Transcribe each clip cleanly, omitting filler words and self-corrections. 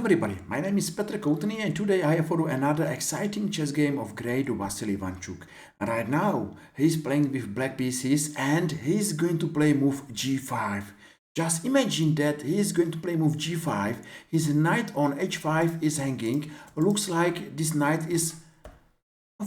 everybody, my name is Petr Koutný and today I have for you another exciting chess game of great Vasily Ivanchuk. Right now he's playing with black pieces and he's going to play move g5. Just imagine that he's going to play move g5, his knight on h5 is hanging, looks like this knight is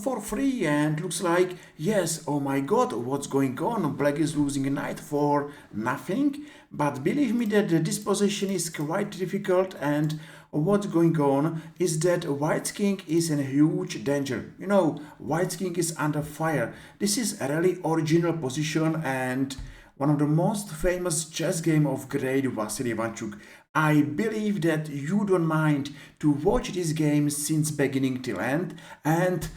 for free and looks like, yes, oh my god, what's going on? Black is losing a knight for nothing. But believe me that this position is quite difficult, and what's going on is that White's king is in a huge danger. You know, White's king is under fire. This is a really original position and one of the most famous chess game of great Vasily Ivanchuk. I believe that you don't mind to watch this game since beginning till end, and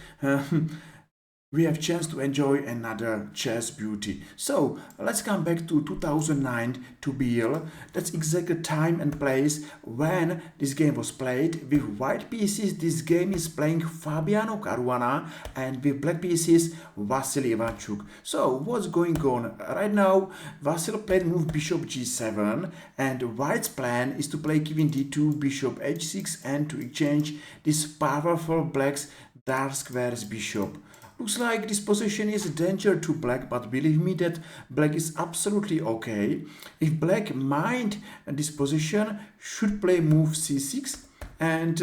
we have chance to enjoy another chess beauty. So let's come back to 2009 to BL. That's exactly time and place when this game was played. With white pieces, this game is playing Fabiano Caruana, and with black pieces, Vasily Ivanchuk. So what's going on? Right now, Vasily played move bishop g7, and white's plan is to play king d2, bishop h6, and to exchange this powerful black's dark squares bishop. Looks like this position is a danger to black, but believe me that black is absolutely okay. If black mind this position, should play move c6, and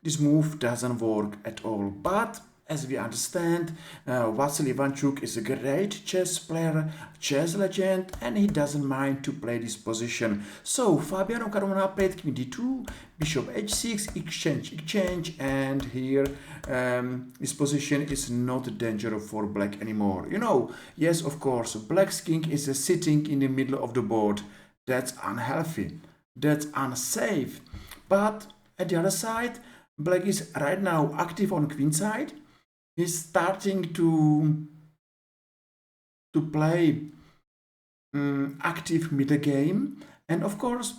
this move doesn't work at all. But as we understand, Vasily Ivanchuk is a great chess player, chess legend, and he doesn't mind to play this position. So Fabiano Caruana played king d2, bishop h6, exchange, and here this position is not dangerous for black anymore. You know, yes, of course, black's king is sitting in the middle of the board. That's unhealthy, that's unsafe. But at the other side, black is right now active on queen side. He's starting to play active middle game, and of course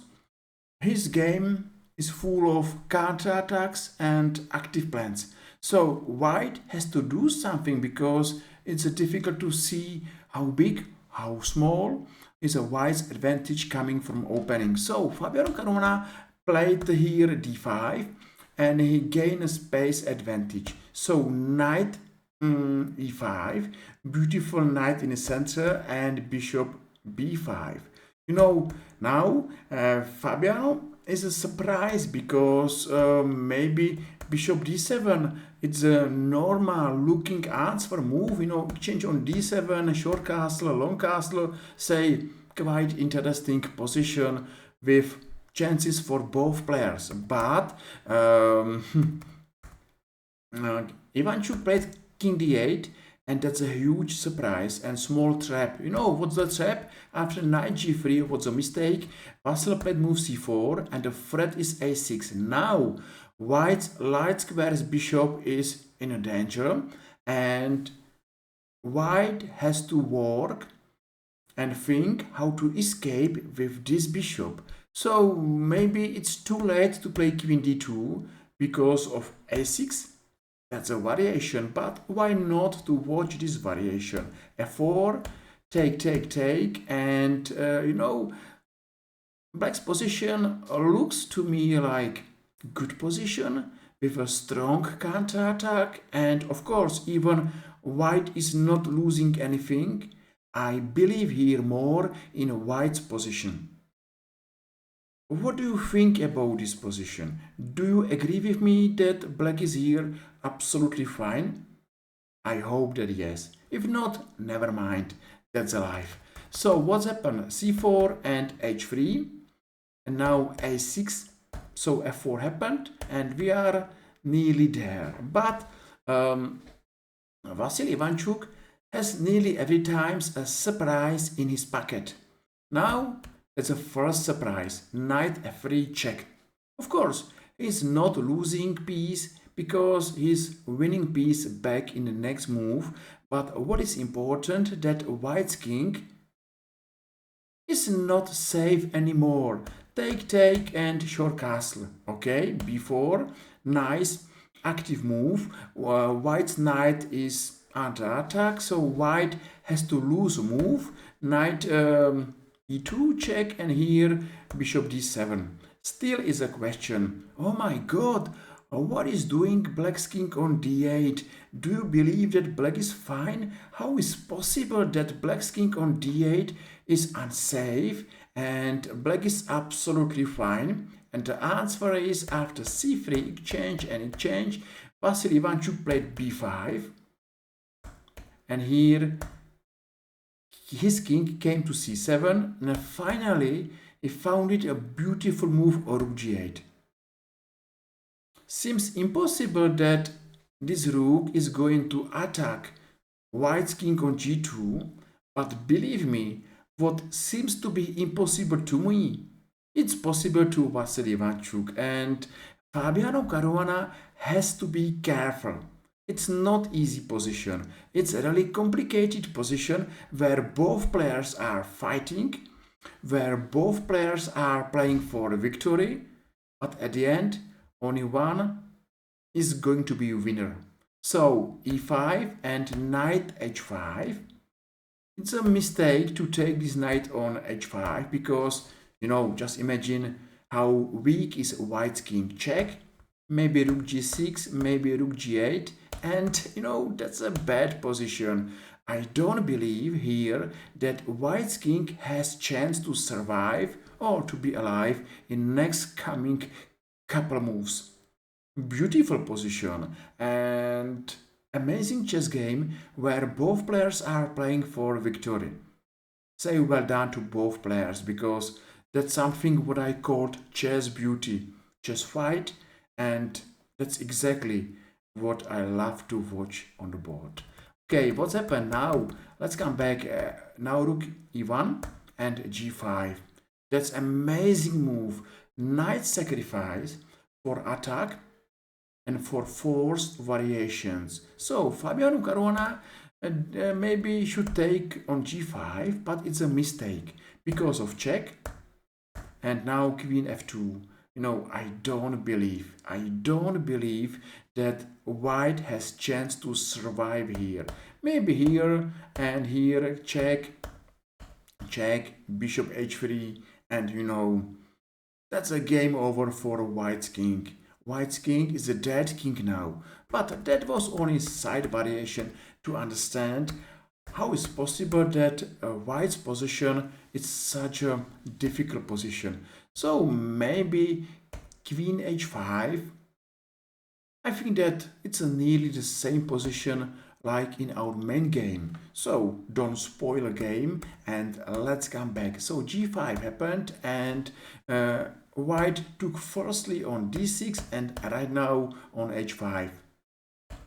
his game is full of counter-attacks and active plans. So white has to do something because it's difficult to see how big, how small is a white's advantage coming from opening. So Fabiano Caruana played here d5 and he gained a space advantage. So knight e5, beautiful knight in the center, and bishop b5. You know, now Fabiano is a surprise because maybe bishop d7, it's a normal looking answer move. You know, exchange on d7, short castle, long castle, say quite interesting position with chances for both players. But Ivanchuk played king d8, and that's a huge surprise and small trap. You know, what's the trap? After knight g3, what's a mistake? Vasily played move c4, and the threat is a6. Now, white's light squares bishop is in a danger, and white has to work and think how to escape with this bishop. So maybe it's too late to play king d2 because of a6. That's a variation, but why not to watch this variation? f4, take, and you know, black's position looks to me like good position with a strong counter-attack, and of course even white is not losing anything. I believe here more in white's position. What do you think about this position? Do you agree with me that black is here absolutely fine? I hope that yes. If not, never mind. That's life. So what's happened? c4 and h3, and now a6. So f4 happened, and we are nearly there. But Vasily Ivanchuk has nearly every time a surprise in his pocket. Now that's a first surprise, knight f3 check. Of course, he's not losing piece because he's winning piece back in the next move. But what is important, that white's king is not safe anymore. Take, and short castle. Okay, b4, nice active move. White's knight is under attack, so white has to lose a move. Knight e2 check, and here bishop d7. Still is a question. Oh my god, what is doing black's king on d8? Do you believe that black is fine? How is possible that black's king on d8 is unsafe and black is absolutely fine? And the answer is after c3 exchange, Vasily Ivanchuk played b5. And here his king came to c7 and finally he found it a beautiful move rook g8. Seems impossible that this rook is going to attack white's king on g2, but believe me, what seems to be impossible to me, it's possible to Vasily Ivanchuk, and Fabiano Caruana has to be careful. It's not easy position. It's a really complicated position where both players are fighting, where both players are playing for a victory, but at the end, only one is going to be a winner. So e5 and knight h5. It's a mistake to take this knight on h5 because, just imagine how weak is white's king. Check, maybe rook g6, maybe rook g8, and that's a bad position. I don't believe here that white's king has chance to survive or to be alive in next coming couple moves. Beautiful position and amazing chess game where both players are playing for victory. Say well done to both players because that's something what I called chess beauty, chess fight, and that's exactly what I love to watch on the board. Okay, what's happened now? Let's come back. Now rook e1 and g5. That's amazing move. Knight sacrifice for attack and for forced variations. So Fabiano Caruana maybe should take on g5, but it's a mistake because of check. And now queen f2. I don't believe that white has chance to survive here. Maybe here and here, check, bishop h3, and that's a game over for white's king. White's king is a dead king now, but that was only side variation to understand how it's possible that white's position is such a difficult position. So maybe queen h5. I think that it's nearly the same position like in our main game. So don't spoil a game and let's come back. So g5 happened and white took firstly on d6 and right now on h5.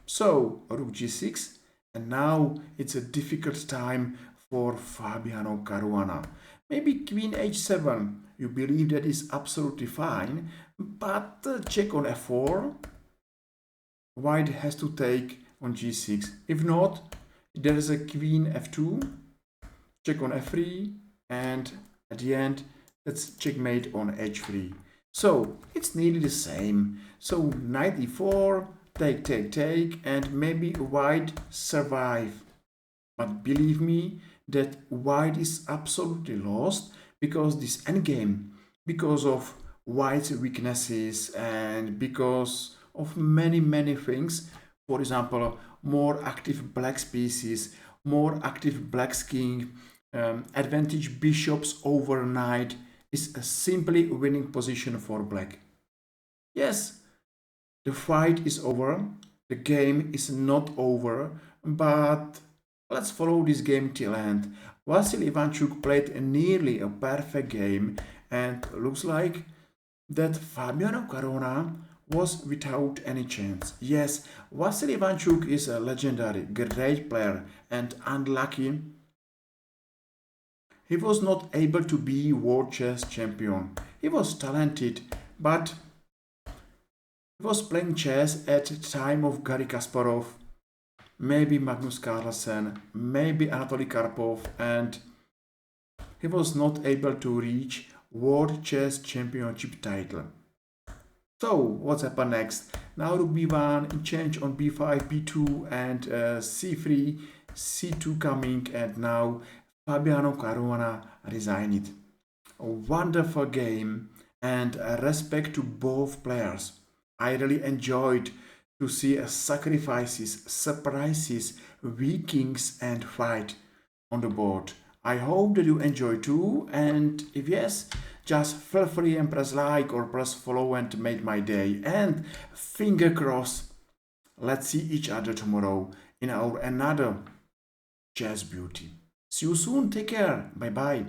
So rook g6, and now it's a difficult time for Fabiano Caruana. Maybe queen h7, you believe that is absolutely fine, but check on f4. White has to take on g6. If not, there is a queen f2, check on f3, and at the end, let's checkmate on h3. So it's nearly the same. So knight e4, take, and maybe white survive. But believe me that white is absolutely lost because this endgame, because of white's weaknesses and because of many things. For example, more active black pieces, more active black king, advantage bishops over knight is a simply winning position for black. Yes, the fight is over, the game is not over, but let's follow this game till end. Vasily Ivanchuk played nearly a perfect game and looks like that Fabiano Caruana was without any chance. Yes, Vasily Ivanchuk is a legendary, great player and unlucky. He was not able to be world chess champion. He was talented, but he was playing chess at the time of Garry Kasparov, maybe Magnus Carlsen, maybe Anatoly Karpov, and he was not able to reach World Chess Championship title. So what's happened next? Now rook b1, change on b5, b2, and c3, c2 coming, and now Fabiano Caruana resigned. A wonderful game, and respect to both players. I really enjoyed to see sacrifices, surprises, weakings and fight on the board. I hope that you enjoy too, and if yes, just feel free and press like or press follow and make my day. And finger crossed, let's see each other tomorrow in our another Chess Beauty. See you soon, take care, bye bye.